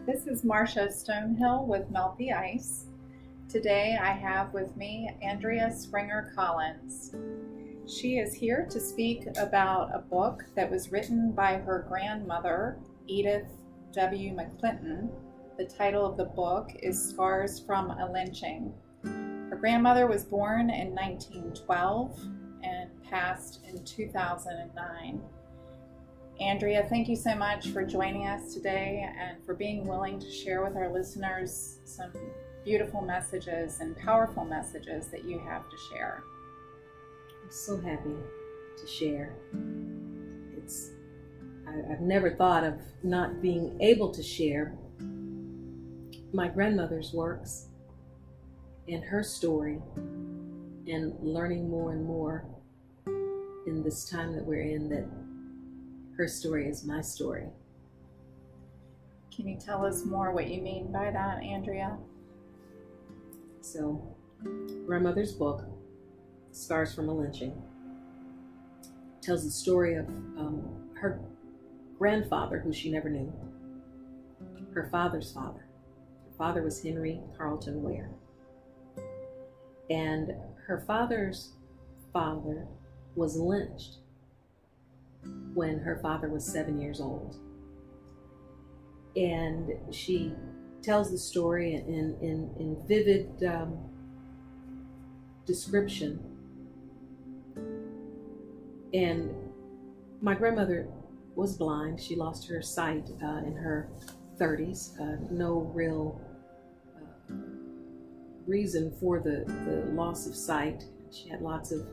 This is Marsha Stonehill with Melt the Ice. Today I have with me Andrea Springer-Collins. She is here to speak about a book that was written by her grandmother, Edith W. McClinton. The title of the book is Scars from a Lynching. Her grandmother was born in 1912 and passed in 2009. Andrea, thank you so much for joining us today and for being willing to share with our listeners some beautiful messages and powerful messages that you have to share. I'm so happy to share. I've never thought of not being able to share my grandmother's works and her story, and learning more and more in this time that we're in that her story is my story. Can you tell us more what you mean by that, Andrea? So, grandmother's book, Scars from a Lynching, tells the story of her grandfather, who she never knew, her father's father. Her father was Henry Carlton Ware. And her father's father was lynched when her father was 7 years old. And she tells the story in vivid description. And my grandmother was blind. She lost her sight in her 30s. No real reason for the loss of sight. She had lots of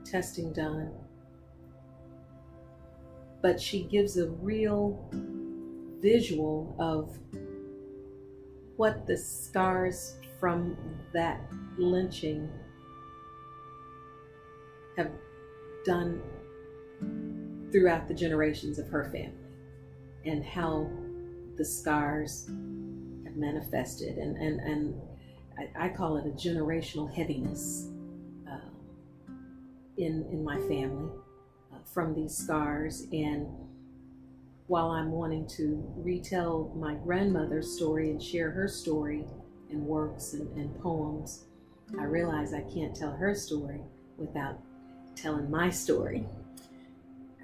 testing done. But she gives a real visual of what the scars from that lynching have done throughout the generations of her family, and how the scars have manifested, and I call it a generational heaviness in my family from these scars. And while I'm wanting to retell my grandmother's story and share her story in works and poems, I realize I can't tell her story without telling my story.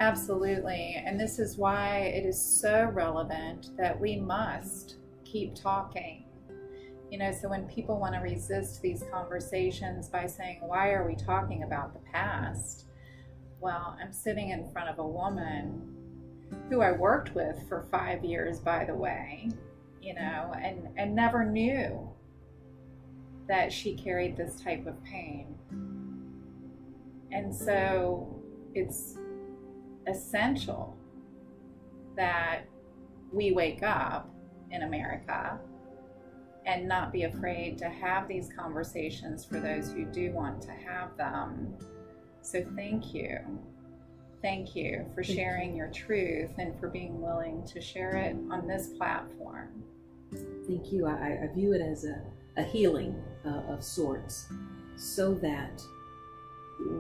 Absolutely. And this is why it is so relevant that we must keep talking. So when people want to resist these conversations by saying, why are we talking about the past? Well, I'm sitting in front of a woman who I worked with for 5 years, by the way, and never knew that she carried this type of pain. And so it's essential that we wake up in America and not be afraid to have these conversations for those who do want to have them. So thank you. Thank you for sharing your truth and for being willing to share it on this platform. Thank you. I view it as a healing of sorts, so that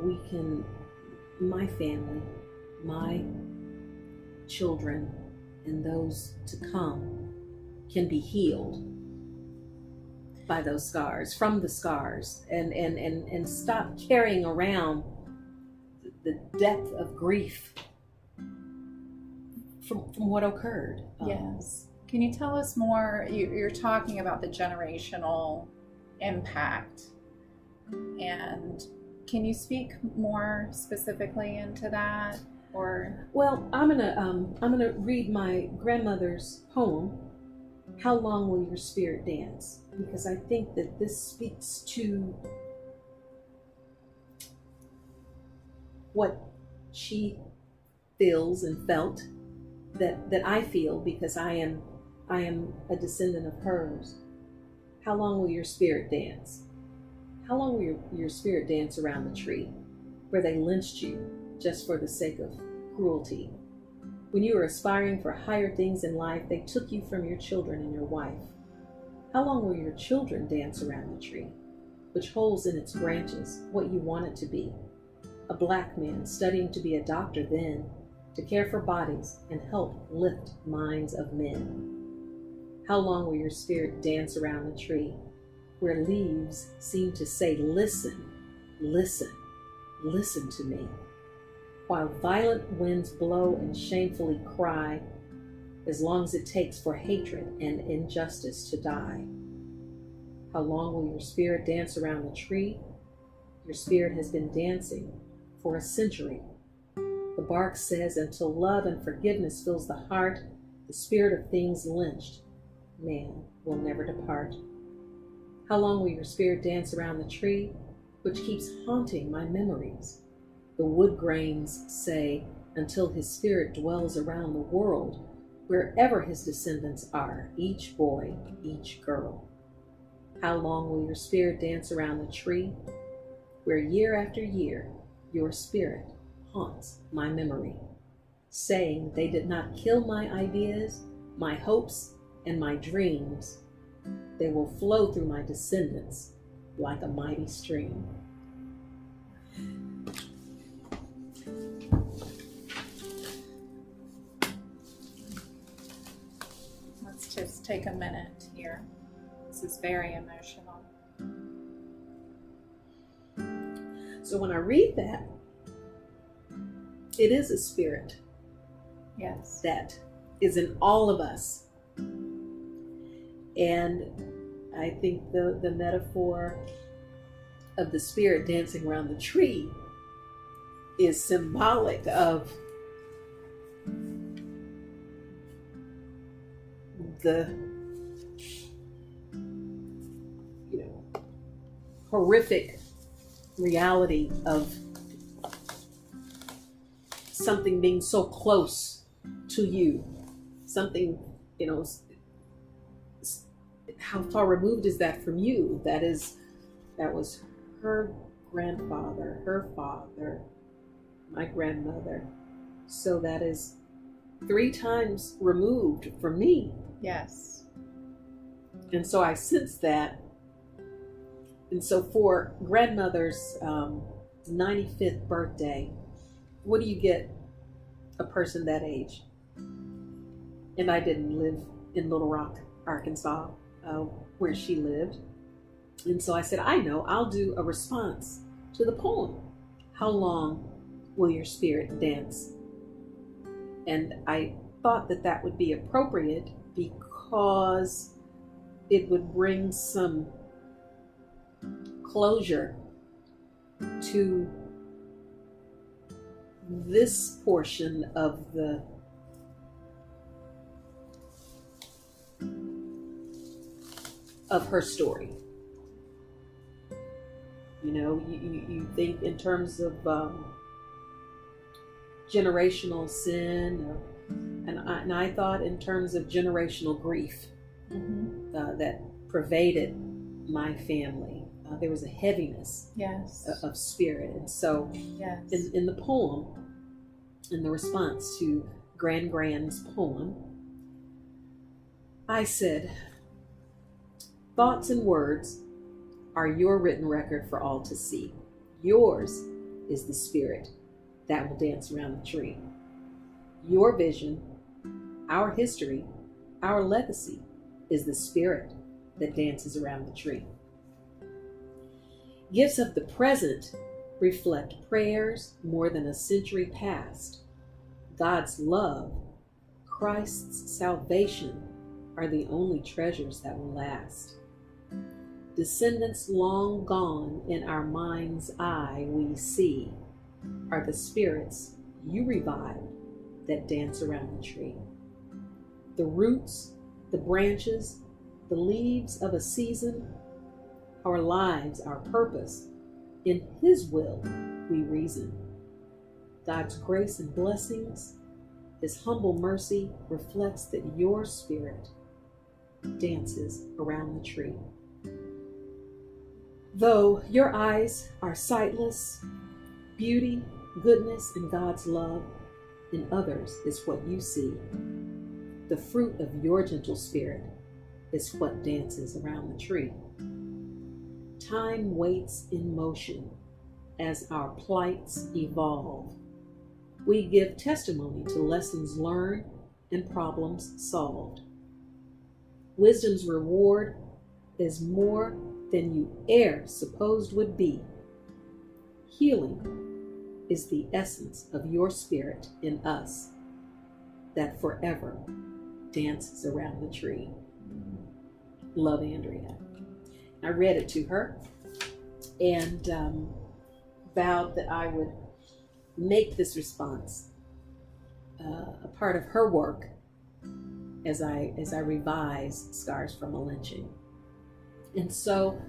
we can, my family, my children, and those to come can be healed by those scars, from the scars, and stop carrying around the depth of grief from what occurred. Yes. Can you tell us more? You're talking about the generational impact, and can you speak more specifically into that? Or well, I'm gonna read my grandmother's poem, "How Long Will Your Spirit Dance?" because I think that this speaks to what she feels and felt that I feel, because I am a descendant of hers. How long will your spirit dance? How long will your spirit dance around the tree where they lynched you just for the sake of cruelty? When you were aspiring for higher things in life, they took you from your children and your wife. How long will your children dance around the tree, which holds in its branches what you want it to be? A black man studying to be a doctor then, to care for bodies and help lift minds of men. How long will your spirit dance around the tree where leaves seem to say, listen, listen, listen to me, while violent winds blow and shamefully cry, as long as it takes for hatred and injustice to die? How long will your spirit dance around the tree? Your spirit has been dancing for a century. The bark says, until love and forgiveness fills the heart, the spirit of things lynched, man will never depart. How long will your spirit dance around the tree, which keeps haunting my memories? The wood grains say, until his spirit dwells around the world, wherever his descendants are, each boy, each girl. How long will your spirit dance around the tree, where year after year your spirit haunts my memory, saying they did not kill my ideas, my hopes, and my dreams. They will flow through my descendants like a mighty stream. Let's just take a minute here. This is very emotional. So when I read that, it is a spirit, yes, that is in all of us. And I think the metaphor of the spirit dancing around the tree is symbolic of the, horrific reality of something being so close to you, something, how far removed is that from you? That was her grandfather, her father, my grandmother. So that is 3 times removed from me. yes, And so I sense that. And so for grandmother's 95th birthday, what do you get a person that age? And I didn't live in Little Rock, Arkansas, where she lived. And so I said, I know, I'll do a response to the poem. How long will your spirit dance? And I thought that that would be appropriate because it would bring some closure to this portion of her story. You think in terms of generational sin, and I thought in terms of generational grief that pervaded my family. There was a heaviness, yes, of spirit. And so yes, in the poem, in the response to Grand's poem, I said, thoughts and words are your written record for all to see. Yours is the spirit that will dance around the tree. Your vision, our history, our legacy is the spirit that dances around the tree. Gifts of the present reflect prayers more than a century past. God's love, Christ's salvation are the only treasures that will last. Descendants long gone in our mind's eye we see are the spirits you revived that dance around the tree. The roots, the branches, the leaves of a season, our lives, our purpose, in His will we reason. God's grace and blessings, His humble mercy reflects that your spirit dances around the tree. Though your eyes are sightless, beauty, goodness, and God's love in others is what you see. The fruit of your gentle spirit is what dances around the tree. Time waits in motion as our plights evolve. We give testimony to lessons learned and problems solved. Wisdom's reward is more than you e'er supposed would be. Healing is the essence of your spirit in us that forever dances around the tree. Love, Andrea. I read it to her and vowed that I would make this response a part of her work as I revise Scars from a Lynching. And so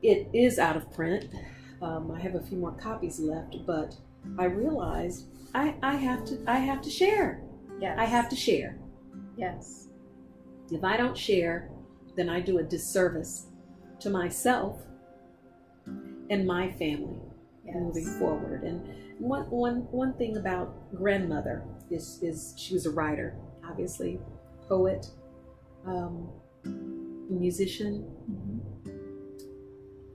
it is out of print. I have a few more copies left, but I realized I have to share. Yes. I have to share. Yes. If I don't share, then I do a disservice to myself and my family. Yes. Moving forward. And one thing about grandmother is she was a writer, obviously, poet, musician,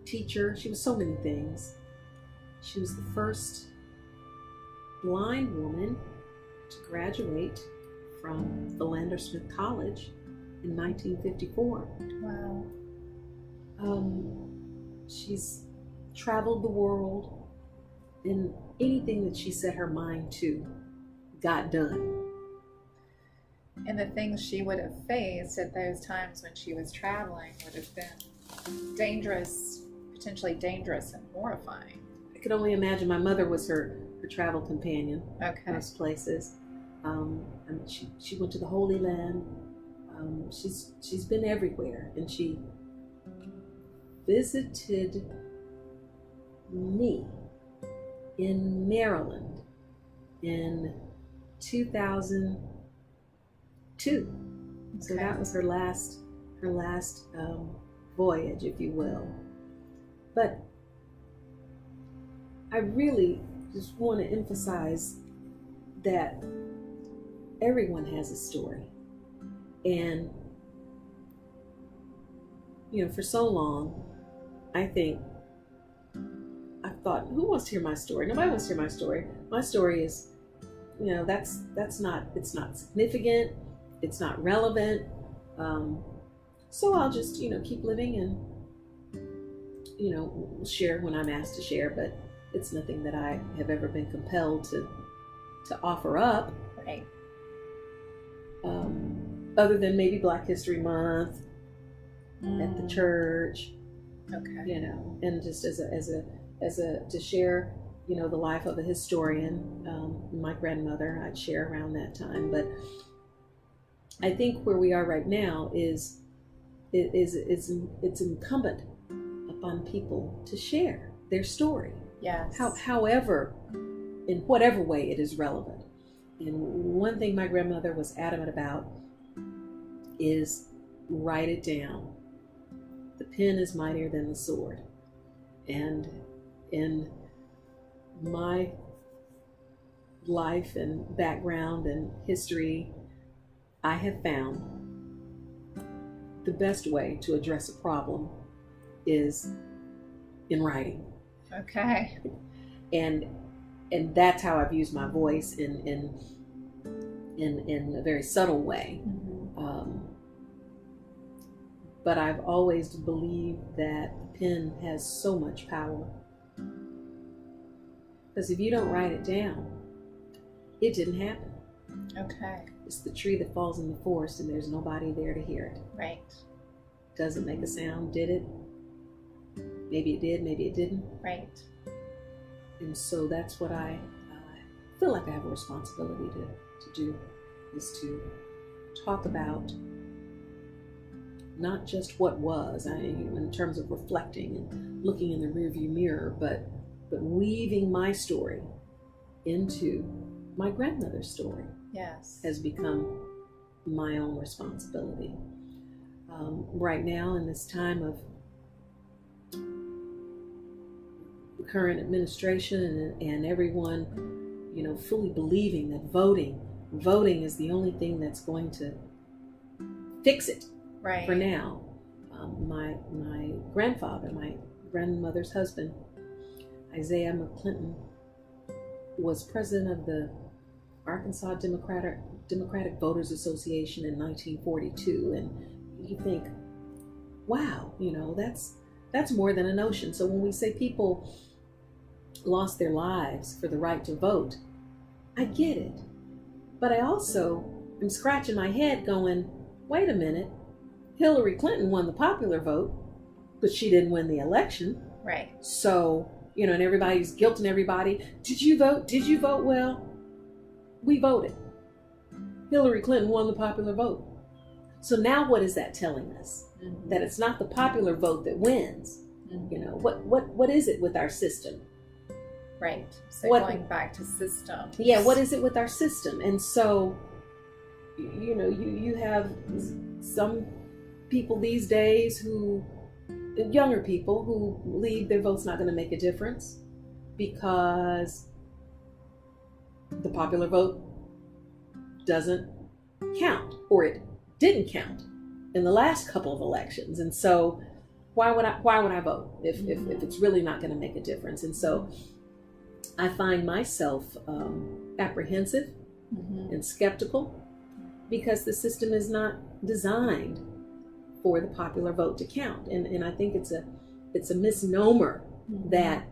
teacher. She was so many things. She was the first blind woman to graduate from Philander Smith College in 1954. Wow. She's traveled the world, and anything that she set her mind to got done. And the things she would have faced at those times when she was traveling would have been dangerous, potentially dangerous and horrifying. I could only imagine. My mother was her travel companion. Okay. Most places. She went to the Holy Land. She's been everywhere, and she visited me in Maryland in 2002. So that was her last voyage, if you will. But I really just want to emphasize that everyone has a story. And, for so long, I thought, who wants to hear my story? Nobody wants to hear my story. My story is, it's not significant. It's not relevant. So I'll just, keep living and, share when I'm asked to share, but it's nothing that I have ever been compelled to offer up. Right. Other than maybe Black History Month at the church. Okay. And just as a to share, the life of a historian. My grandmother, I'd share around that time. But I think where we are right now is it's incumbent upon people to share their story. Yes. However, in whatever way it is relevant. And one thing my grandmother was adamant about is write it down. The pen is mightier than the sword. And in my life and background and history, I have found the best way to address a problem is in writing. Okay. And that's how I've used my voice in a very subtle way. But I've always believed that the pen has so much power. Because if you don't write it down, it didn't happen. Okay. It's the tree that falls in the forest and there's nobody there to hear it. Right. Doesn't make a sound, did it? Maybe it did, maybe it didn't. Right. And so that's what I feel like I have a responsibility to do, is to talk about not just what was, in terms of reflecting and looking in the rearview mirror, but weaving my story into my grandmother's story. Yes. Has become my own responsibility. Right now, in this time of the current administration and everyone, fully believing that voting is the only thing that's going to fix it. Right. For now. My grandfather, my grandmother's husband, Isaiah McClinton, was president of the Arkansas Democratic Voters Association in 1942, and you think, wow, that's more than a notion. So when we say people lost their lives for the right to vote, I get it. But I also am scratching my head going, wait a minute, Hillary Clinton won the popular vote, but she didn't win the election. Right. So, and everybody's guilting everybody. Did you vote? Did you vote? Well, we voted. Hillary Clinton won the popular vote. So now what is that telling us? Mm-hmm. That it's not the popular vote that wins. Mm-hmm. What is it with our system? Right. So going back to system. Yeah, what is it with our system? And so, you have some people these days younger people who believe their vote's not going to make a difference because the popular vote doesn't count, or it didn't count in the last couple of elections. And so why would I vote if it's really not going to make a difference? And so I find myself apprehensive and skeptical because the system is not designed for the popular vote to count. And I think it's a misnomer that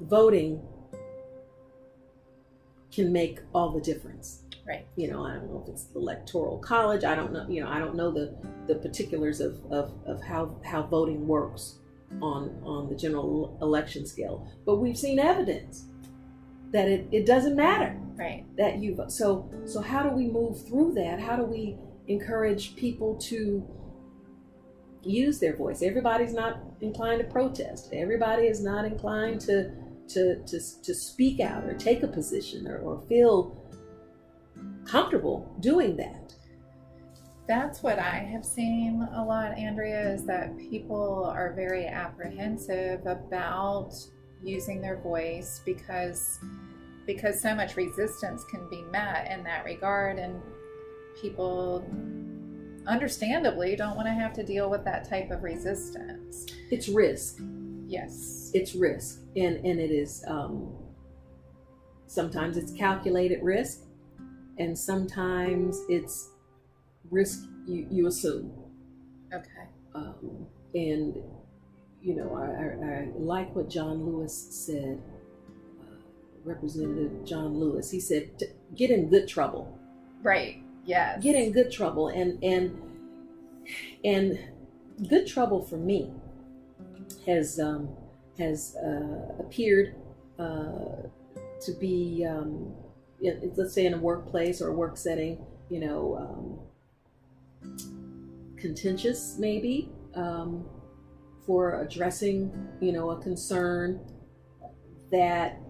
voting can make all the difference. Right. I don't know if it's the electoral college. I don't know. I don't know the particulars of how voting works on the general election scale. But we've seen evidence that it doesn't matter. Right. That you vote. So how do we move through that? How do we encourage people to use their voice? Everybody's not inclined to protest. Everybody is not inclined to speak out or take a position or feel comfortable doing that. That's what I have seen a lot, Andrea, is that people are very apprehensive about using their voice because so much resistance can be met in that regard, and people understandably don't want to have to deal with that type of resistance. It's risk. Yes. It's risk. And it is, sometimes it's calculated risk, and sometimes it's risk you assume. Okay. And, I like what John Lewis said, Representative John Lewis. He said, get in good trouble. Right. Yes. Get in good trouble. And good trouble for me has appeared to be, let's say in a workplace or a work setting, contentious maybe, for addressing, a concern that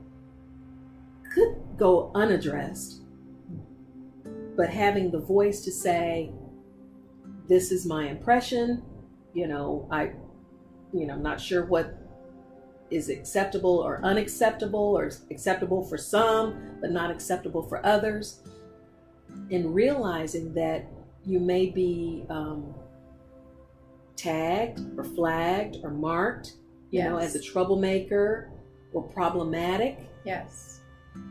could go unaddressed, but having the voice to say, this is my impression, I'm not sure what is acceptable or unacceptable, or acceptable for some, but not acceptable for others. And realizing that you may be tagged or flagged or marked, as a troublemaker or problematic. Yes.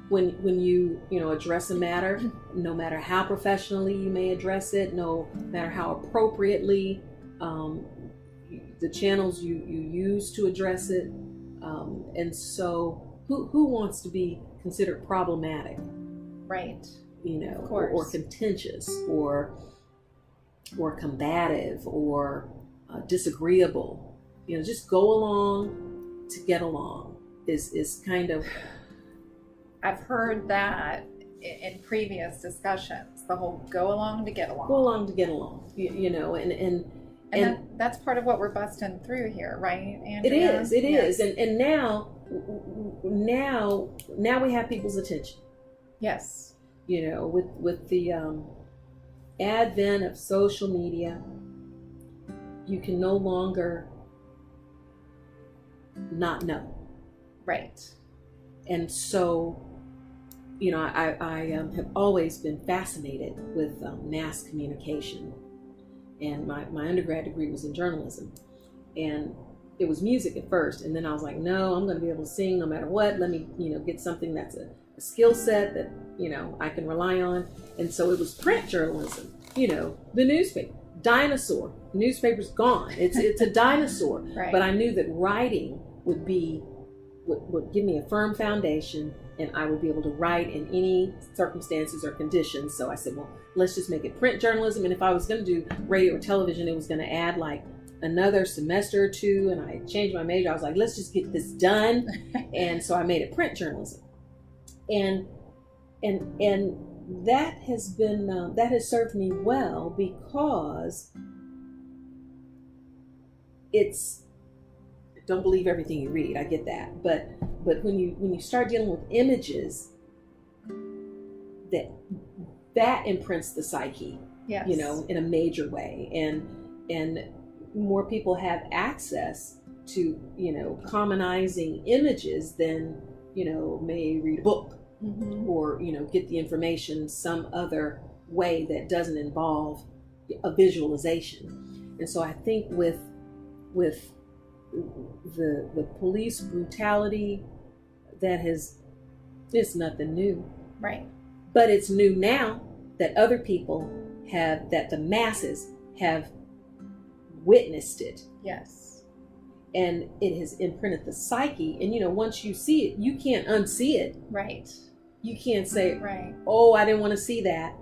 When you address a matter, no matter how professionally you may address it, no matter how appropriately the channels you use to address it, and so who wants to be considered problematic? Right. Of course. Or contentious or combative or disagreeable. Just go along to get along is kind of. I've heard that in previous discussions, the whole go along to get along. Go along to get along, and that's part of what we're busting through here, right, Andrea? It is. And now we have people's attention. Yes. With the advent of social media, you can no longer not know. Right. And so, I have always been fascinated with mass communication. And my undergrad degree was in journalism. And it was music at first. And then I was like, no, I'm going to be able to sing no matter what. Let me, get something that's a skill set that, I can rely on. And so it was print journalism, the newspaper. dinosaur. Newspaper's gone. It's a dinosaur. Right. But I knew that writing would give me a firm foundation, and I would be able to write in any circumstances or conditions. So I said, well, let's just make it print journalism. And if I was going to do radio or television, it was going to add like another semester or two. And I changed my major. I was like, let's just get this done. And so I made it print journalism. And that has been that has served me well, because it's, don't believe everything you read. I get that, but when you start dealing with images, that imprints the psyche, yes. In a major way, and more people have access to commonizing images than may read a book. Mm-hmm. Or get the information some other way that doesn't involve a visualization. And so I think with the police brutality, it's nothing new, right? But it's new now that other people that the masses have witnessed it. Yes. And it has imprinted the psyche, and once you see it, you can't unsee it. Right. You can't say, right, oh, I didn't want to see that,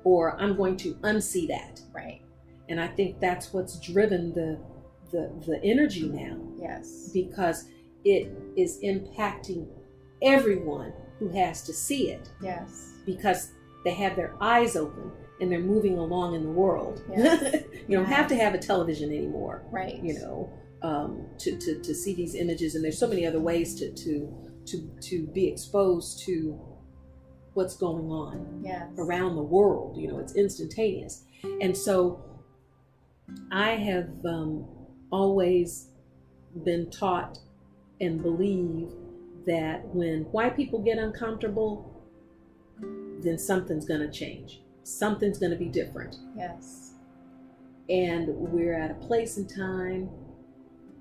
or I'm going to unsee that. Right. And I think that's what's driven the energy now. Yes. Because it is impacting everyone who has to see it. Yes. Because they have their eyes open and they're moving along in the world. Yes. You don't have to have a television anymore. Right. To see these images, and there's so many other ways to be exposed to what's going on. Yes. Around the world. It's instantaneous. And so I have always been taught and believe that when white people get uncomfortable, then something's going to change. Something's going to be different. Yes. And we're at a place and time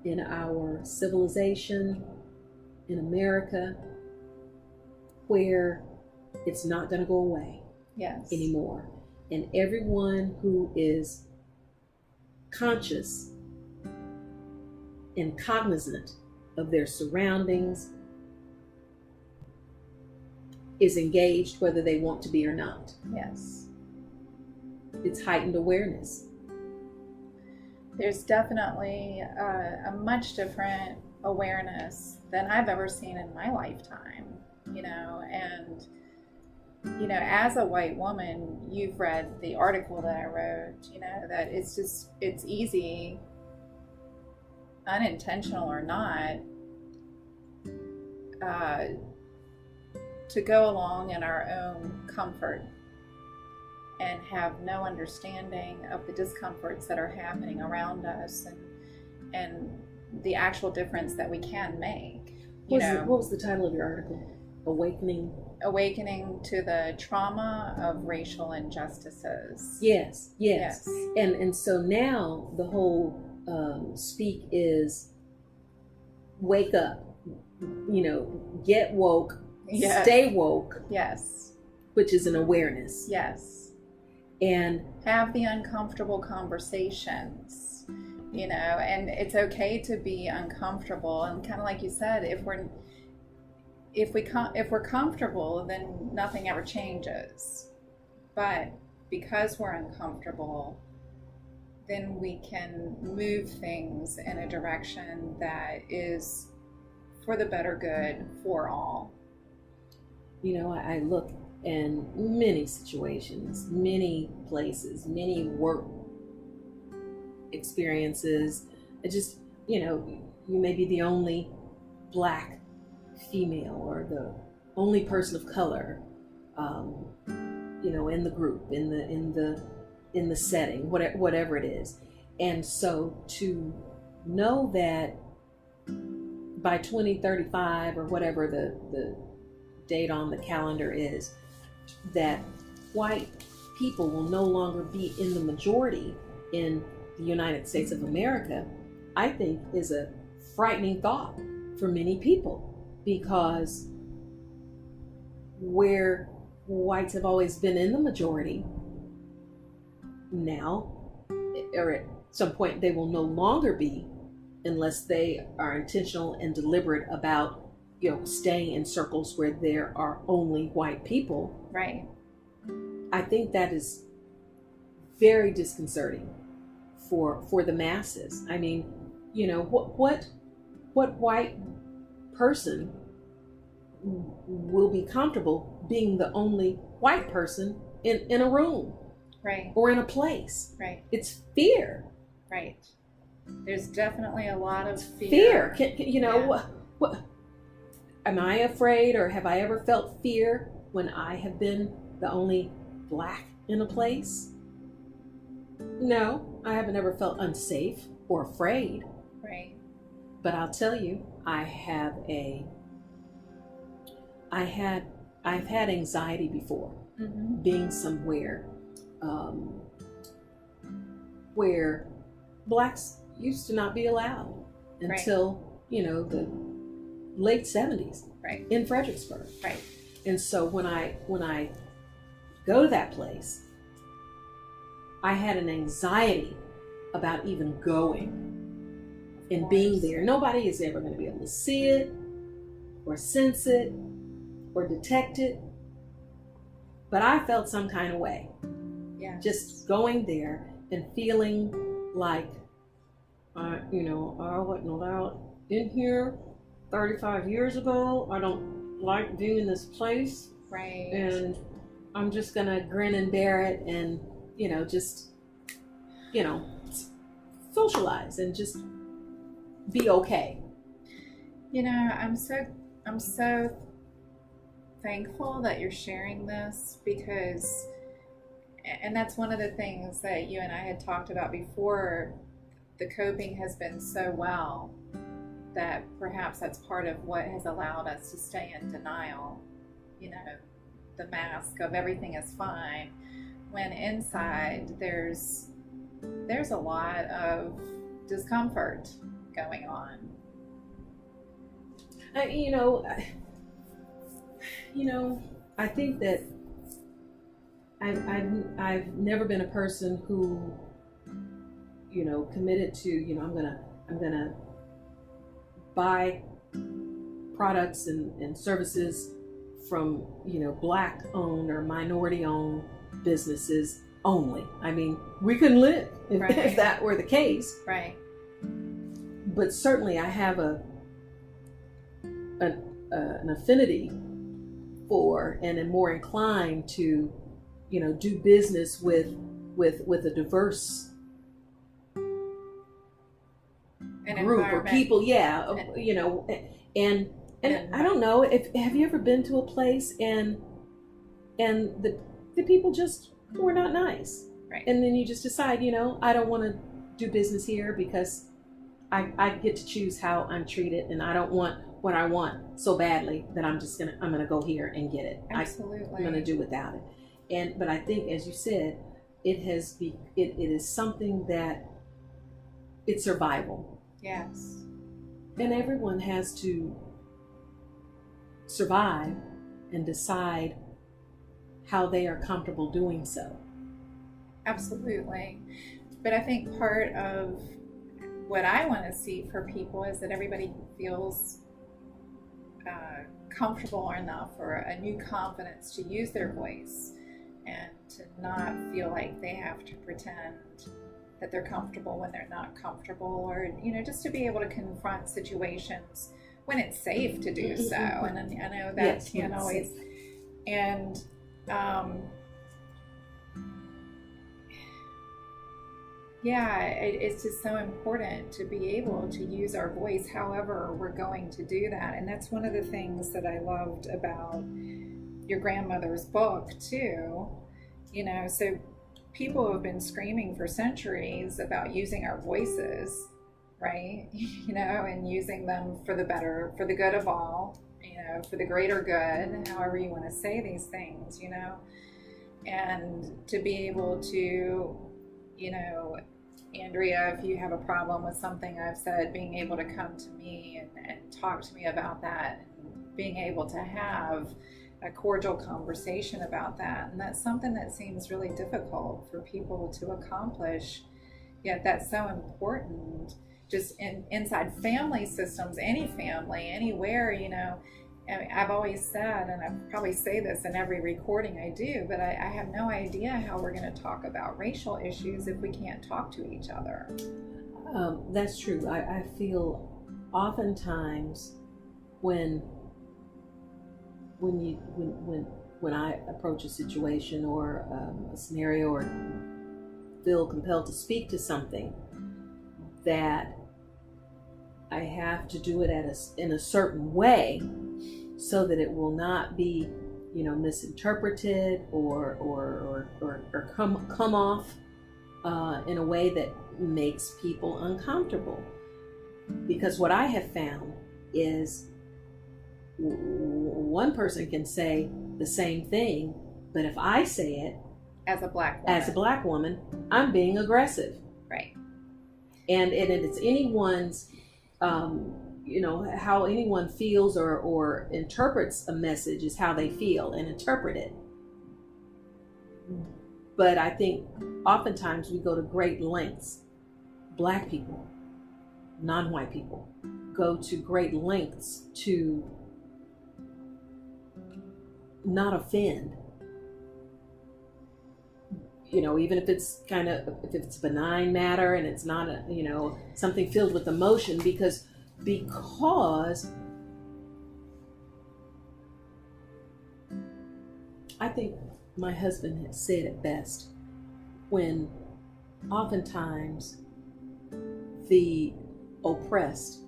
in our civilization in America where it's not going to go away. Yes. Anymore. And everyone who is conscious and cognizant of their surroundings is engaged, whether they want to be or not. Yes. It's heightened awareness. There's definitely a much different awareness than I've ever seen in my lifetime, and as a white woman, you've read the article that I wrote, that it's easy, unintentional or not, to go along in our own comfort and have no understanding of the discomforts that are happening around us and the actual difference that we can make. What was the title of your article? Awakening to the trauma of racial injustices. Yes. And so now the whole speak is wake up, get woke, yes. Stay woke. Yes. Which is an awareness. Yes. And have the uncomfortable conversations, and it's okay to be uncomfortable. And kind of like you said, if we're comfortable, then nothing ever changes. But because we're uncomfortable, then we can move things in a direction that is for the better good for all. I look in many situations, many places, many work experiences. It just, you may be the only Black female or the only person of color, in the group, in the setting, whatever it is. And so to know that by 2035 or whatever the date on the calendar is, that white people will no longer be in the majority in the United States of America, I think is a frightening thought for many people, because where whites have always been in the majority, now or at some point they will no longer be, unless they are intentional and deliberate about, staying in circles where there are only white people. Right. I think that is very disconcerting for the masses. I mean, what white person will be comfortable being the only white person in a room, right, or in a place? Right. It's fear. Right. There's definitely a lot of fear. What am I afraid, or have I ever felt fear when I have been the only black in a place? No, I haven't ever felt unsafe or afraid. Right. But I'll tell you, I've had anxiety before, being somewhere where blacks used to not be allowed until, the late 70s, right, in Fredericksburg. Right. And so when I go to that place, I had an anxiety about even going and being there. Nobody is ever going to be able to see it or sense it or detect it. But I felt some kind of way. Yeah. Just going there and feeling like, I wasn't allowed in here 35 years ago. I don't like being in this place. Right. And I'm just going to grin and bear it and, socialize and just be okay. I'm so thankful that you're sharing this, because, and that's one of the things that you and I had talked about before, the coping has been so well that perhaps that's part of what has allowed us to stay in denial, the mask of everything is fine, when inside there's a lot of discomfort going on. I think that I've never been a person who, committed to, I'm gonna buy products and services from, black owned or minority owned businesses only. I mean, we couldn't live if that were the case. Right. But certainly I have an affinity for, and am more inclined to, do business with a diverse group or people. And I don't know, have you ever been to a place and the people just were not nice, right? And then you just decide, I don't want to do business here because I get to choose how I'm treated, and I don't want what I want so badly that I'm gonna go here and get it. Absolutely. I'm gonna do without it. But I think, as you said, it is something that it's survival. Yes. And everyone has to survive and decide how they are comfortable doing so. Absolutely. But I think part of what I want to see for people is that everybody feels comfortable enough, or a new confidence to use their voice, and to not feel like they have to pretend that they're comfortable when they're not comfortable, or just to be able to confront situations when it's safe to do so. And I know that can't always. And it's just so important to be able to use our voice however we're going to do that. And that's one of the things that I loved about your grandmother's book too. So people have been screaming for centuries about using our voices, right? And using them for the better, for the good of all, for the greater good, however you want to say these things, and to be able to, Andrea, if you have a problem with something I've said, being able to come to me and talk to me about that, and being able to have a cordial conversation about that. And that's something that seems really difficult for people to accomplish Yet that's so important just inside family systems, any family, anywhere, you know. I mean, I've always said, and I probably say this in every recording I do, but I have no idea how we're going to talk about racial issues if we can't talk to each other. That's true. I feel oftentimes when I approach a situation or a scenario or feel compelled to speak to something, that I have to do it in a certain way so that it will not be, you know, misinterpreted or come off in a way that makes people uncomfortable. Because what I have found is one person can say the same thing, but if I say it as a black woman, I'm being aggressive. Right. And it's anyone's, you know, how anyone feels or interprets a message is how they feel and interpret it. But I think oftentimes we go to great lengths. Black people, non-white people, go to great lengths to not offend. You know, even if it's if it's benign matter and it's not a, you know, something filled with emotion, because I think my husband has said it best when oftentimes the oppressed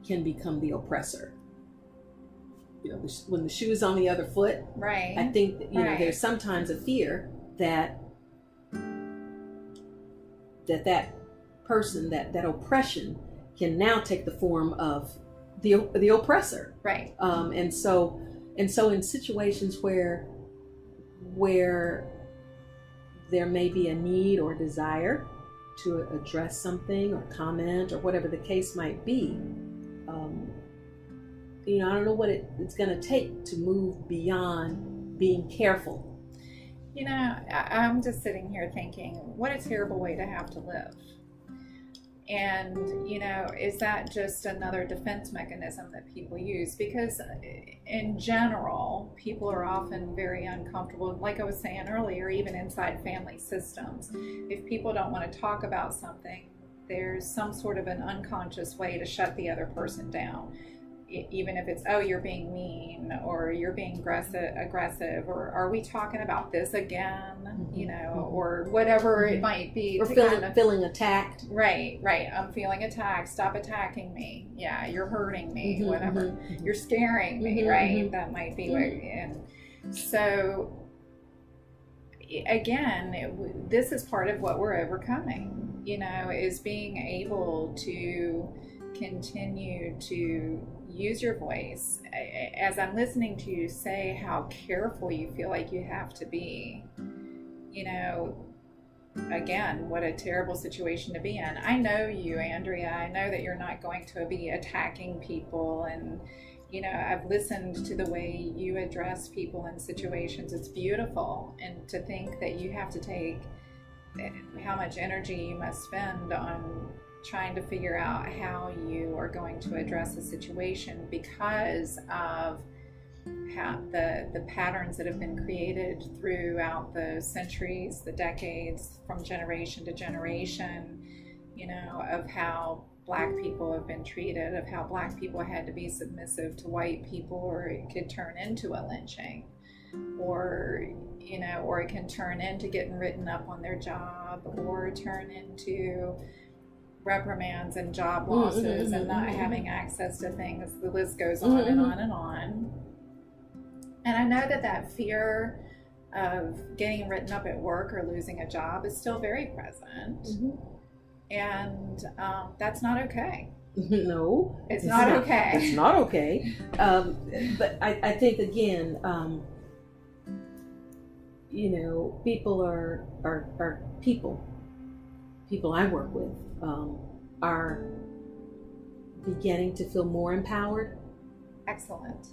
can become the oppressor. You know, when the shoe is on the other foot, right? I think that, you know, there's sometimes a fear that that person, that oppression can now take the form of the oppressor, right? And so in situations where there may be a need or desire to address something or comment or whatever the case might be, you know, I don't know what it's going to take to move beyond being careful. You know, I'm just sitting here thinking, what a terrible way to have to live. And, you know, is that just another defense mechanism that people use? Because in general, people are often very uncomfortable, like I was saying earlier, even inside family systems. If people don't want to talk about something, there's some sort of an unconscious way to shut the other person down. Even if it's, oh, you're being mean, or you're being aggressive, or are we talking about this again, you know, or whatever it might be. Or feeling attacked. Right. I'm feeling attacked. Stop attacking me. Yeah, you're hurting me, whatever. You're scaring me, right? That might be what, and so, again, this is part of what we're overcoming, you know, is being able to continue to use your voice. As I'm listening to you say how careful you feel like you have to be, you know, again, what a terrible situation to be in. I know you, Andrea. I know that you're not going to be attacking people, and, you know, I've listened to the way you address people in situations. It's beautiful. And to think that you have to take how much energy you must spend on trying to figure out how you are going to address a situation because of how the patterns that have been created throughout the centuries, the decades, from generation to generation, you know, of how Black people have been treated, of how Black people had to be submissive to white people, or it could turn into a lynching, or, you know, or it can turn into getting written up on their job, or turn into reprimands and job losses and not having access to things. The list goes on and on and on. And I know that fear of getting written up at work or losing a job is still very present. And that's not okay. No, it's not okay. It's not okay. But I think, again, you know, people are people I work with are beginning to feel more empowered. Excellent.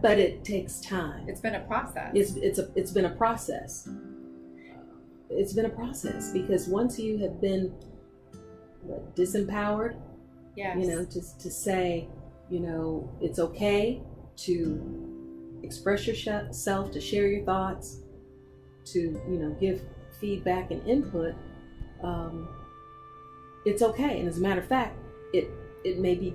But it takes time. It's been a process. It's been a process. it's been a process, because once you have been disempowered, Yes. you know, to say, you know, it's okay to express yourself, to share your thoughts, to, you know, give feedback and input, it's okay. And as a matter of fact, it may be,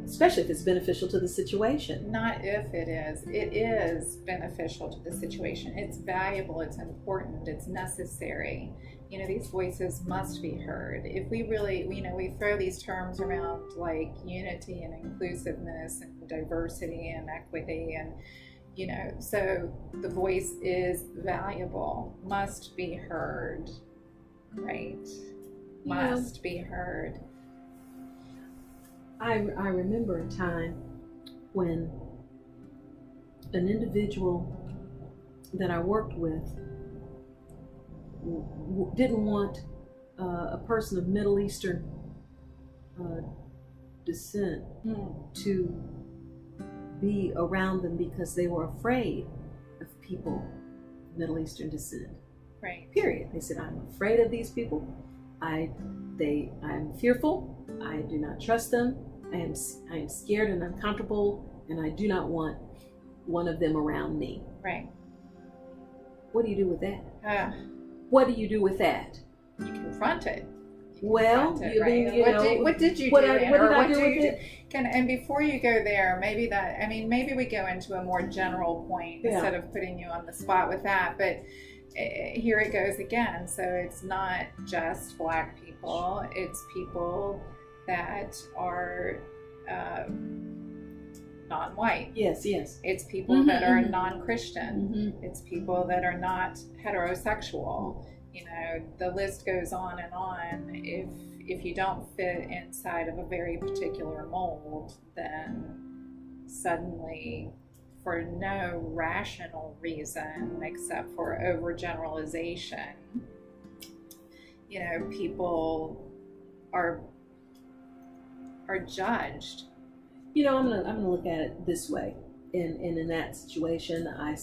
especially if it's beneficial to the situation. Not if it is beneficial to the situation. It's valuable, it's important, it's necessary. You know, these voices must be heard. If we really, you know, we throw these terms around like unity and inclusiveness and diversity and equity, and, you know, so the voice is valuable, must be heard, right? Must be heard. I remember a time when an individual that I worked with didn't want a person of Middle Eastern descent to be around them because they were afraid of people of Middle Eastern descent. Right. Period. They said, I'm afraid of these people. I'm fearful. I do not trust them. I am scared and uncomfortable, and I do not want one of them around me. Right. What do you do with that? What do you do with that? You confront it. Well, what did you do? And before you go there, maybe we go into a more general point instead of putting you on the spot with that. But here it goes again. So it's not just Black people; it's people that are non-white. Yes. It's people that are non-Christian. It's people that are not heterosexual. You know, the list goes on and on. If you don't fit inside of a very particular mold, then suddenly, for no rational reason except for overgeneralization, you know, people are judged. You know, I'm gonna look at it this way. And in that situation, I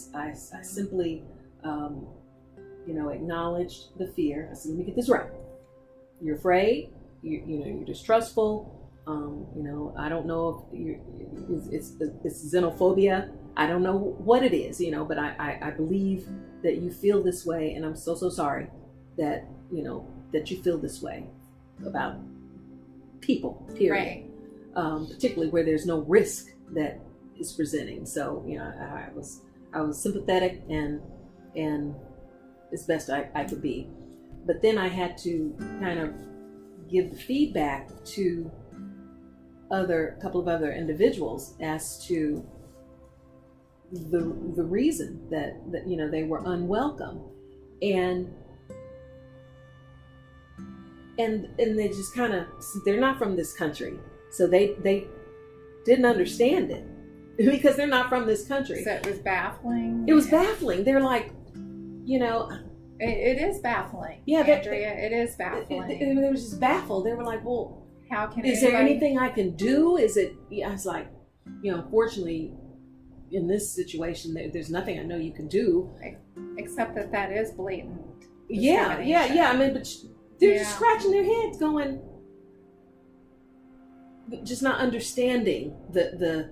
simply, you know, acknowledged the fear. I said, let me get this right. You're afraid. You know, you're distrustful. You know, I don't know if it's xenophobia. I don't know what it is. You know, but I believe that you feel this way, and I'm so sorry that, you know, that you feel this way about people, period. Right. Particularly where there's no risk that is presenting. So, you know, I was sympathetic and as best I could be. But then I had to kind of give the feedback to a couple of other individuals as to the reason that you know, they were unwelcome. And they just kind of, they're not from this country. So they didn't understand it because they're not from this country. So it was baffling. It was baffling. They're like, you know. It is baffling. Yeah, Andrea, it is baffling. They were just baffled. They were like, well, how can is there anything I can do? Is it, I was like, you know, unfortunately, in this situation, there's nothing I know you can do. Except that is blatant. Yeah. I mean, but they're just scratching their heads going, just not understanding the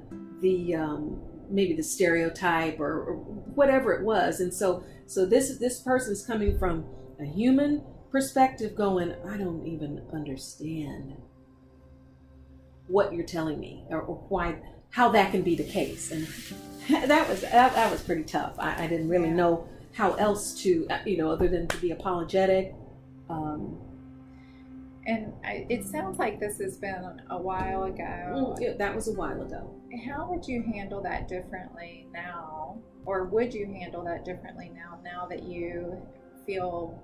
maybe the stereotype or whatever it was. And so this person's coming from a human perspective going, I don't even understand what you're telling me or why, how that can be the case. And that was pretty tough. I didn't really know how else to, you know, other than to be apologetic. And it sounds like this has been a while ago. Yeah, that was a while ago. How would you handle that differently now? Or would you handle that differently now that you feel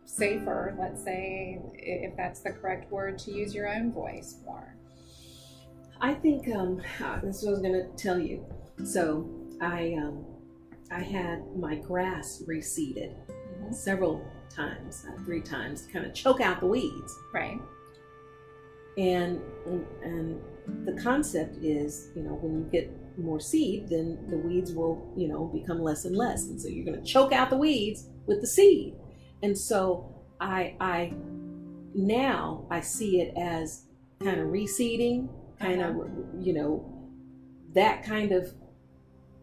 safer, let's say, if that's the correct word, to use your own voice more? I think this is what I was going to tell you. So I had my grass reseeded several times, 3 times, to kind of choke out the weeds. Right. And the concept is, you know, when you get more seed, then the weeds will, become less and less. And so you're going to choke out the weeds with the seed. And so I now I see it as kind of reseeding, kind of, that kind of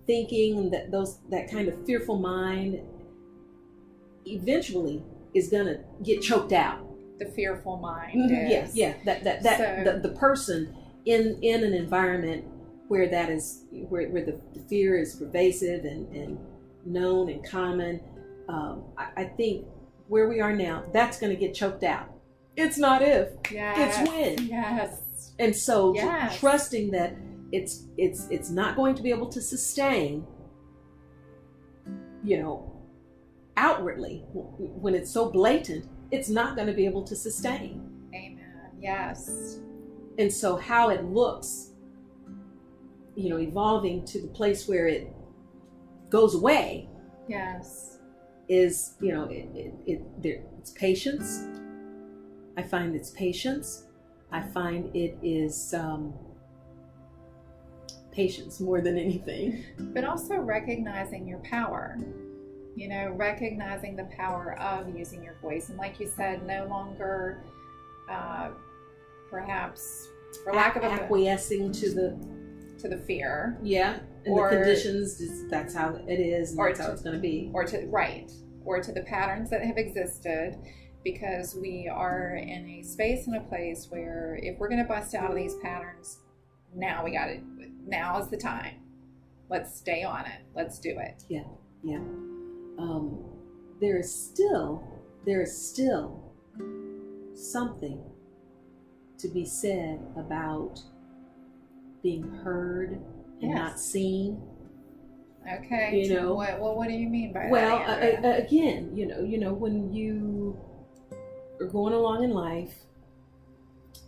thinking, that kind of fearful mind eventually is going to get choked out. The fearful mind is. The person in an environment where that is, where the fear is pervasive and known and common, I think where we are now, that's going to get choked out. It's not if, it's when. Yes. And so trusting that it's not going to be able to sustain, outwardly, when it's so blatant, it's not going to be able to sustain. Amen. Yes. And so how it looks, evolving to the place where it goes away. Yes. Is, it's patience. I find it's patience. I find it is patience more than anything. But also recognizing your power. Recognizing the power of using your voice. And like you said, no longer perhaps, for lack of acquiescing to the fear. Yeah. And the conditions, that's how it is, and that's how it's going to be. Or to the patterns that have existed, because we are in a space and a place where if we're going to bust out of these patterns, now is the time. Let's stay on it. Let's do it. Yeah. There is still something to be said about being heard and not seen. Okay. What do you mean by that? Well, again, when you are going along in life,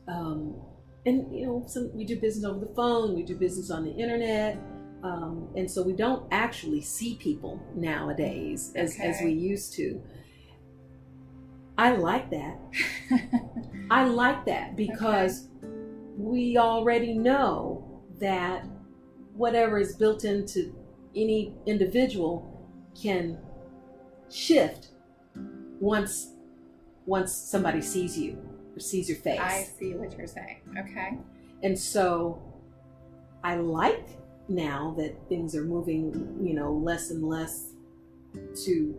and we do business over the phone, we do business on the internet. And so we don't actually see people nowadays as we used to. I like that. I like that because we already know that whatever is built into any individual can shift once somebody sees you or sees your face. I see what you're saying. Okay. And so I like now that things are moving, less and less to,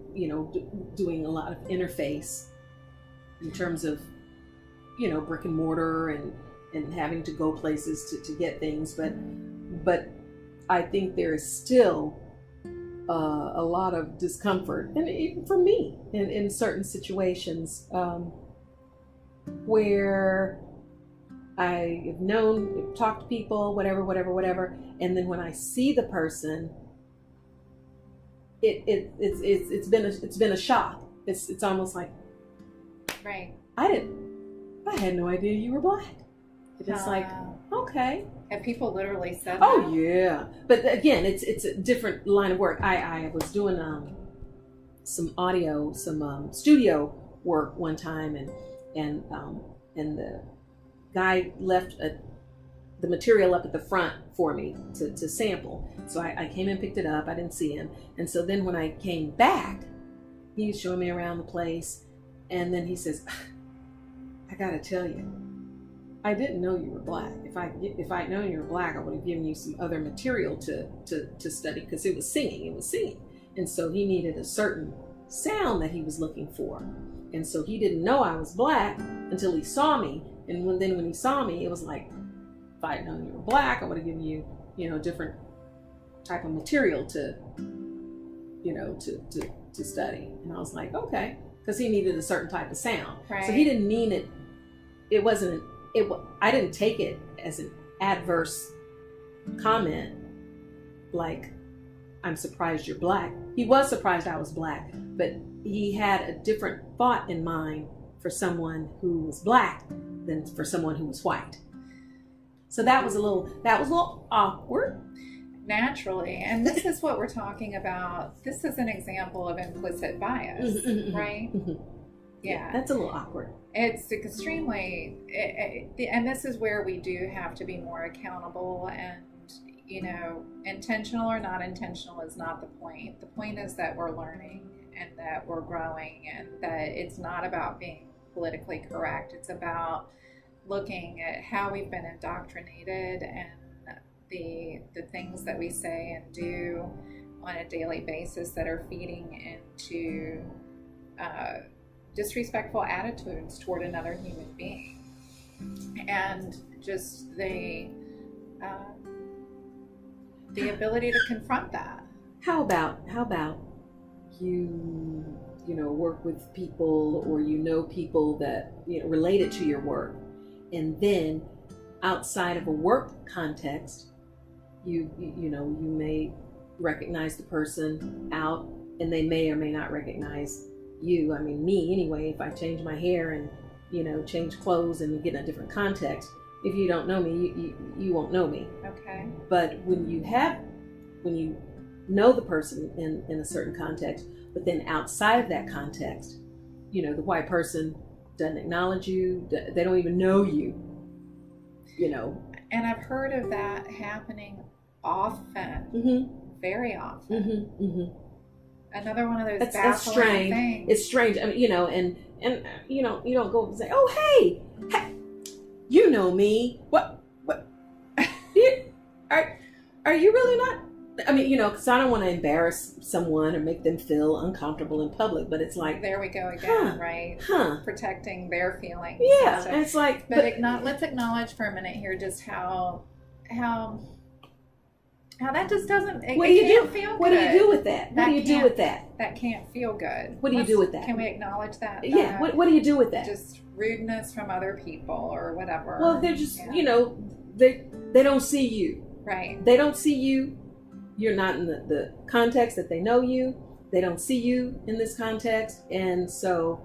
doing a lot of interface in terms of, brick and mortar and having to go places to get things. But I think there is still a lot of discomfort, and even for me in certain situations where I have talked to people, whatever, and then when I see the person, it's been a shock. It's almost like, right. I had no idea you were black. It's like, okay. Have people literally said that? Oh yeah, but again, it's a different line of work. I was doing some audio, some studio work one time, and the guy left the material up at the front for me to sample. So I came and picked it up. I didn't see him. And so then when I came back, he was showing me around the place. And then he says, I got to tell you, I didn't know you were black. If I'd known you were black, I would have given you some other material to study, because it was singing. And so he needed a certain sound that he was looking for. And so he didn't know I was black until he saw me. And when he saw me, it was like, if I had known you were black, I would have given you, different type of material to study. And I was like, okay, because he needed a certain type of sound. Right. So he didn't mean it. It wasn't. I didn't take it as an adverse comment, like, I'm surprised you're black. He was surprised I was black, but he had a different thought in mind for someone who was black than for someone who was white. So that was a little awkward. Naturally. And this is what we're talking about. This is an example of implicit bias, right? Yeah. That's a little awkward. It's extremely, and this is where we do have to be more accountable and, intentional or not intentional is not the point. The point is that we're learning and that we're growing, and that it's not about being politically correct. It's about looking at how we've been indoctrinated and the things that we say and do on a daily basis that are feeding into disrespectful attitudes toward another human being, and just the ability to confront that. How about you work with people, or people that related to your work, and then outside of a work context, you may recognize the person out, and they may or may not recognize you. I mean, me anyway, if I change my hair and change clothes and get in a different context, if you don't know me, you won't know me. Okay. But when you know the person in a certain context, but then outside of that context, the white person doesn't acknowledge you, they don't even know you, And I've heard of that happening often, mm-hmm. very often. Mm-hmm. Mm-hmm. Another one of those that's baffling strange. things. It's strange. I mean, and you don't go and say, "Oh, hey, you know me." What? Are you really not? I mean, because I don't want to embarrass someone or make them feel uncomfortable in public. But it's like, there we go again, right? Protecting their feelings. Yeah, and it's like, but let's acknowledge for a minute here just how that just doesn't. Feel good. What do you do with that? What do you do with that? That can't feel good. What do you do with that? Can we acknowledge that? Yeah. What do you do with that? Just rudeness from other people or whatever. Well, they're just they don't see you. Right. They don't see you. You're not in the context that they know you. They don't see you in this context, and so.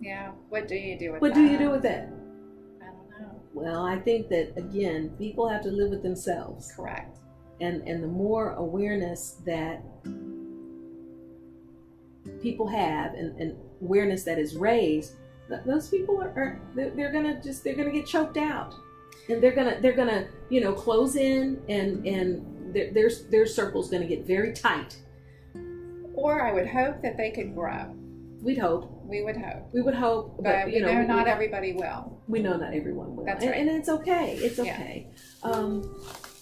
Yeah. What do you do with that? What do you do with that? I don't know. Well, I think that, again, people have to live with themselves. Correct. And the more awareness that people have, and awareness that is raised, those people they're gonna get choked out, and they're gonna close in, and their circle's gonna get very tight. Or I would hope that they could grow. We'd hope. We would hope. We would hope, but we know not everybody will. We know not everyone will. That's right. And it's okay. It's okay. Yeah.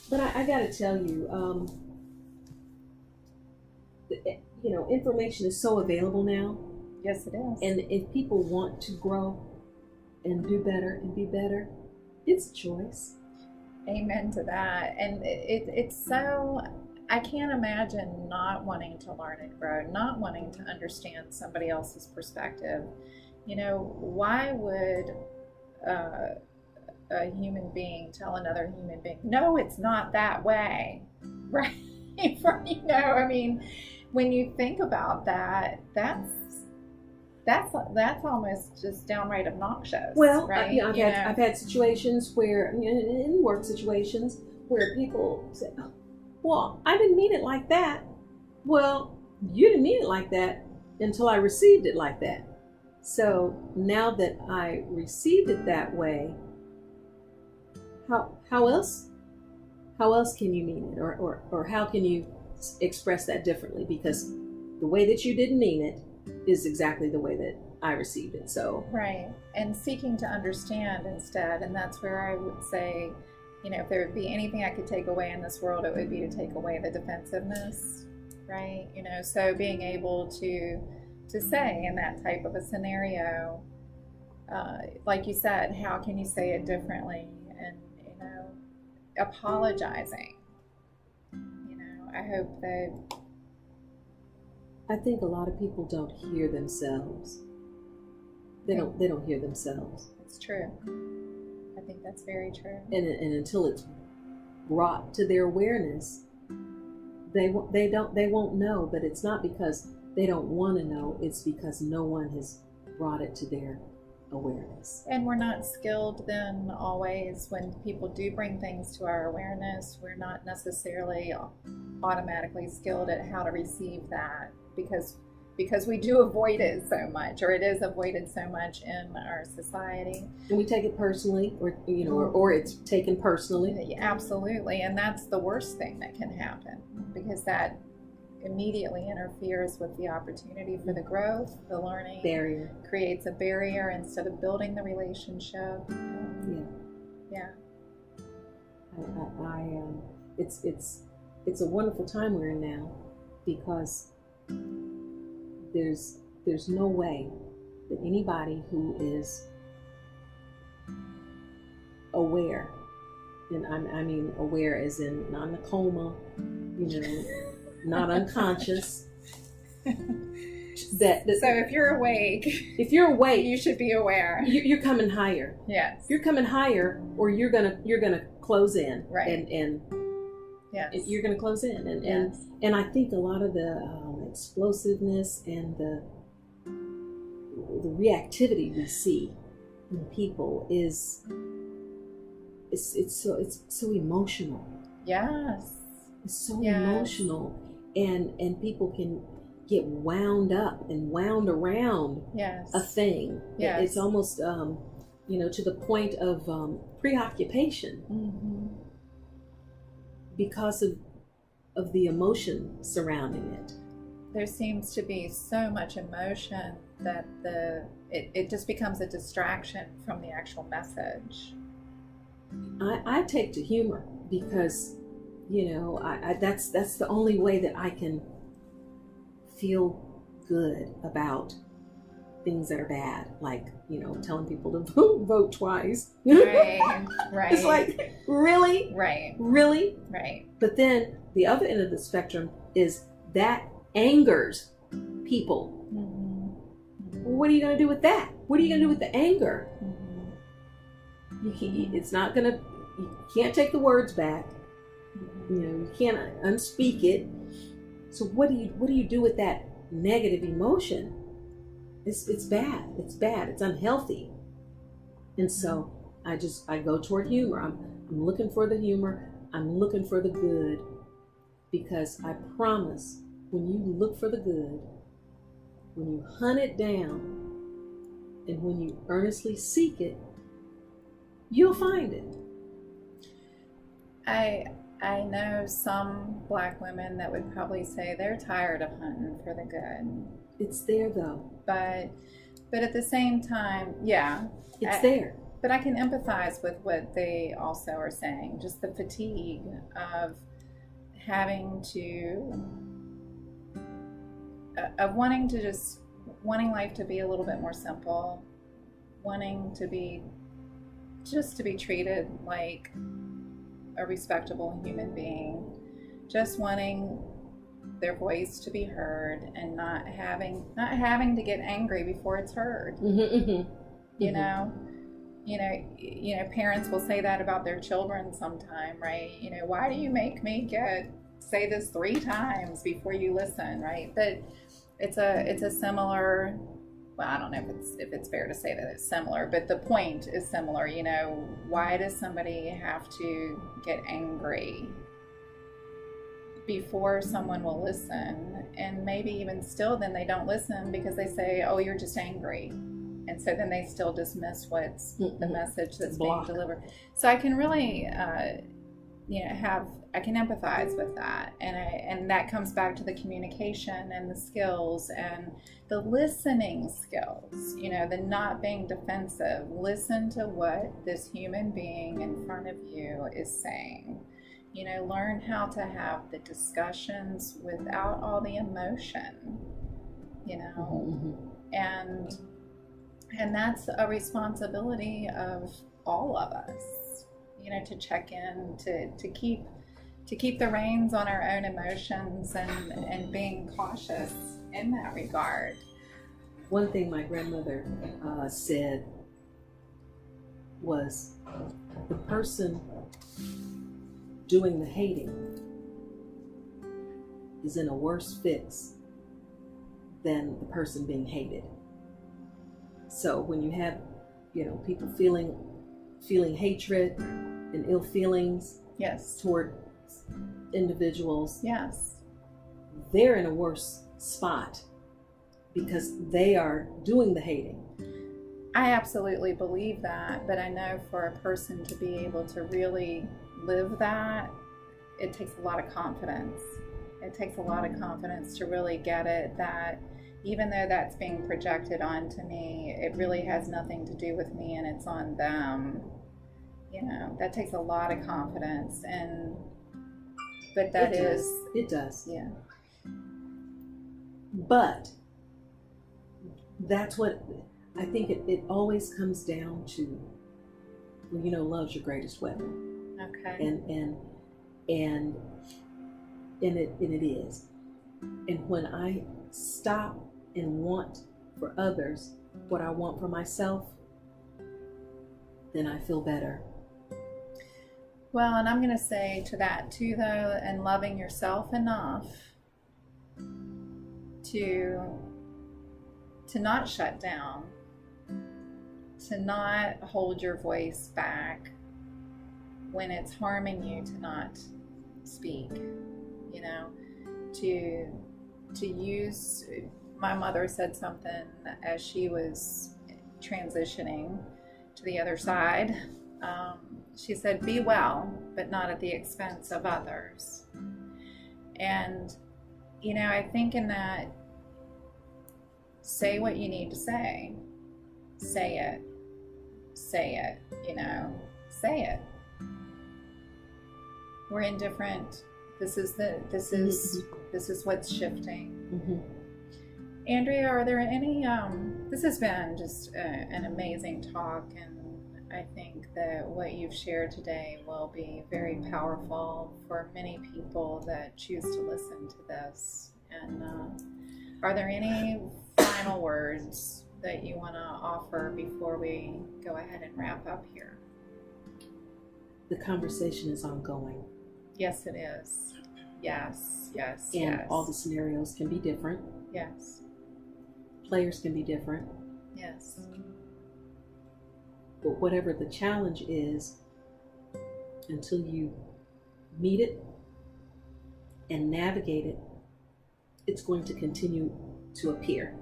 But I got to tell you, information is so available now. Yes, it is. And if people want to grow and do better and be better, it's a choice. Amen to that. And it's so, I can't imagine not wanting to learn and grow, not wanting to understand somebody else's perspective. Why would a human being tell another human being, no, it's not that way, right? I mean, when you think about that, that's almost just downright obnoxious. Well, right? I've had situations where, in work situations, where people say, oh, well, I didn't mean it like that. Well, you didn't mean it like that until I received it like that. So now that I received it that way, how else can you mean it, or how can you express that differently? Because the way that you didn't mean it is exactly the way that I received it. So right, and seeking to understand instead, and that's where I would say, if there would be anything I could take away in this world, it would be to take away the defensiveness, right? So being able to say in that type of a scenario, like you said, how can you say it differently? And apologizing. I hope that. I think a lot of people don't hear themselves. They don't hear themselves. It's true. I think that's very true. And until it's brought to their awareness, they won't know. But it's not because they don't want to know. It's because no one has brought it to their awareness. And we're not skilled then always when people do bring things to our awareness. We're not necessarily automatically skilled at how to receive that because because we do avoid it so much, or it is avoided so much in our society. And we take it personally, or or it's taken personally. Absolutely, and that's the worst thing that can happen, because that immediately interferes with the opportunity for the growth, the learning. Barrier. Creates a barrier instead of building the relationship. Yeah. It's a wonderful time we're in now, because there's no way that anybody who is aware, and I mean aware as in not in a coma, not unconscious. So if you're awake, you should be aware. You're coming higher. Yes. You're coming higher, or you're gonna close in. Right. And yes. You're gonna close in, and I think a lot of the explosiveness and the reactivity we see in people is it's so emotional. Yes. It's so emotional, and people can get wound up and wound around a thing. Yes. It's almost to the point of preoccupation, because of the emotion surrounding it. There seems to be so much emotion that it just becomes a distraction from the actual message. I take to humor, because that's the only way that I can feel good about things that are bad, like telling people to vote twice. Right. It's like, really? Right. But then the other end of the spectrum is that angers people. What are you going to do with that? What are you going to do with the anger? It's not going to. You can't take the words back. You can't unspeak it. So what do you do with that negative emotion? It's bad. It's bad. It's unhealthy. And so I go toward humor. I'm looking for the humor. I'm looking for the good, because I promise, when you look for the good, when you hunt it down, and when you earnestly seek it, you'll find it. I know some Black women that would probably say they're tired of hunting for the good. It's there, though. But at the same time, it's there. But I can empathize with what they also are saying, just the fatigue of having to, of wanting life to be a little bit more simple, wanting to be treated like a respectable human being, just wanting their voice to be heard, and not having to get angry before it's heard. Parents will say that about their children sometime, right? Why do you make me say this 3 times before you listen, right? But it's a similar, well, I don't know if it's fair to say that it's similar, but the point is similar. Why does somebody have to get angry before someone will listen? And maybe even still, then they don't listen because they say, oh, you're just angry. And so then they still dismiss what's the message that's being delivered. So I can really, I can empathize with that. And that comes back to the communication and the skills and the listening skills, the not being defensive. Listen to what this human being in front of you is saying. Learn how to have the discussions without all the emotion, and that's a responsibility of all of us, to check in, to keep the reins on our own emotions and being cautious in that regard. One thing my grandmother said was, the person doing the hating is in a worse fix than the person being hated. So when you have, people feeling hatred and ill feelings toward individuals, yes, they're in a worse spot because they are doing the hating. I absolutely believe that, but I know for a person to be able to really live that, it takes a lot of confidence. It takes a lot of confidence to really get it, that even though that's being projected onto me, it really has nothing to do with me and it's on them. You know, that takes a lot of confidence, but that is... It does. Yeah. But that's what I think it always comes down to. Well, you know, love's your greatest weapon. Okay. And it is. And when I stop and want for others what I want for myself, then I feel better. Well, and I'm going to say to that too, though, and loving yourself enough to not shut down, to not hold your voice back when it's harming you, to not speak, you know, to use... My mother said something as she was transitioning to the other side. She said, be well, but not at the expense of others. And, you know, I think in that, say what you need to say. Say it. Say it, you know, say it. We're in different, this is what's shifting. Mm-hmm. Andrea, are there any, this has been just an amazing talk, and I think that what you've shared today will be very powerful for many people that choose to listen to this. And are there any final words that you want to offer before we go ahead and wrap up here? The conversation is ongoing. Yes, it is. Yes, yes, and yes. all the scenarios can be different. Yes. Players can be different. Yes. But whatever the challenge is, until you meet it and navigate it, it's going to continue to appear.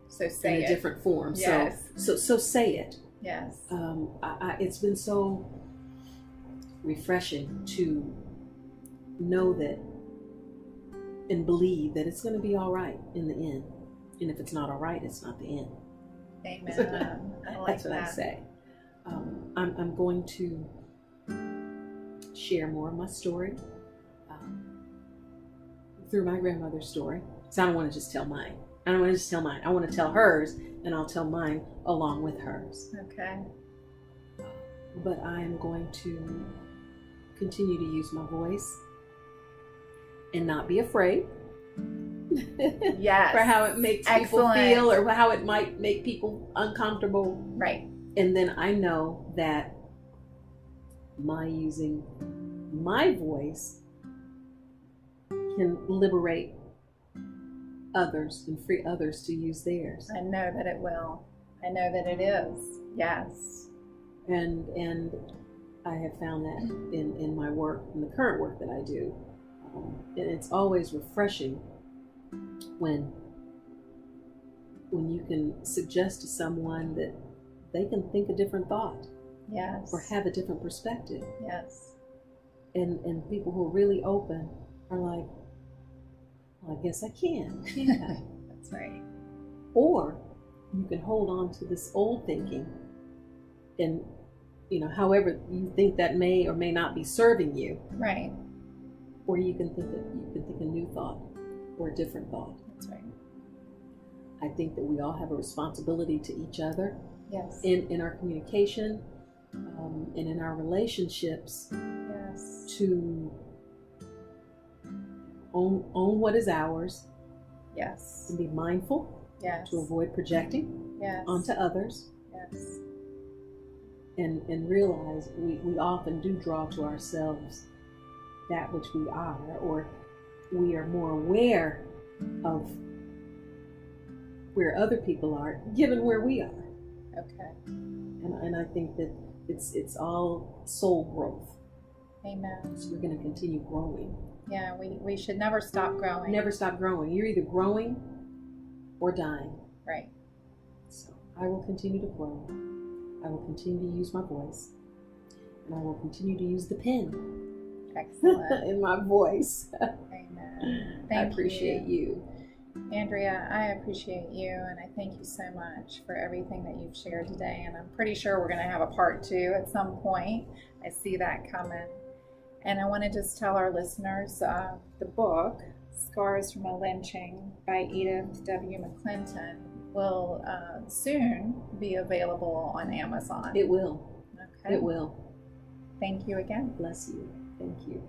So say in it. a different form. Yes. So say it. Yes. It's been so refreshing to know that and believe that it's going to be all right in the end. And if it's not all right, it's not the end. Amen. I like That's what that. I say. I'm going to share more of my story through my grandmother's story. So I don't want to just tell mine. I don't want to just tell mine. I want to tell hers, and I'll tell mine along with hers. Okay. But I am going to continue to use my voice and not be afraid. Yes. For how it makes people feel, or how it might make people uncomfortable. Right. And then I know that my using my voice can liberate others and free others to use theirs. I know that it will. I know that it is. Yes. And I have found that in my work, in the current work that I do. And it's always refreshing when you can suggest to someone that they can think a different thought. Yes. Or have a different perspective. Yes. And people who are really open are like, well, I guess I can. Yeah. That's right. Or you can hold on to this old thinking, and however you think that may or may not be serving you. Right. Or you can think a new thought or a different thought. That's right. I think that we all have a responsibility to each other. Yes. In our communication, and in our relationships. Yes. To own what is ours. Yes. And be mindful. Yes. To avoid projecting. Yes. Onto others. Yes. And realize we often do draw to ourselves that which we are, or we are more aware of where other people are, given where we are. Okay. And I think that it's all soul growth. Amen. So we're going to continue growing. Yeah, we should never stop growing. Never stop growing. You're either growing or dying. Right. So I will continue to grow. I will continue to use my voice. And I will continue to use the pen. Excellent. In my voice. Amen. I appreciate you. Andrea, I appreciate you, and I thank you so much for everything that you've shared today. And I'm pretty sure we're going to have a part 2 at some point. I see that coming. And I want to just tell our listeners the book, Scars from a Lynching by Edith W. McClinton, will soon be available on Amazon. It will. Okay. It will. Thank you again. Bless you. Thank you.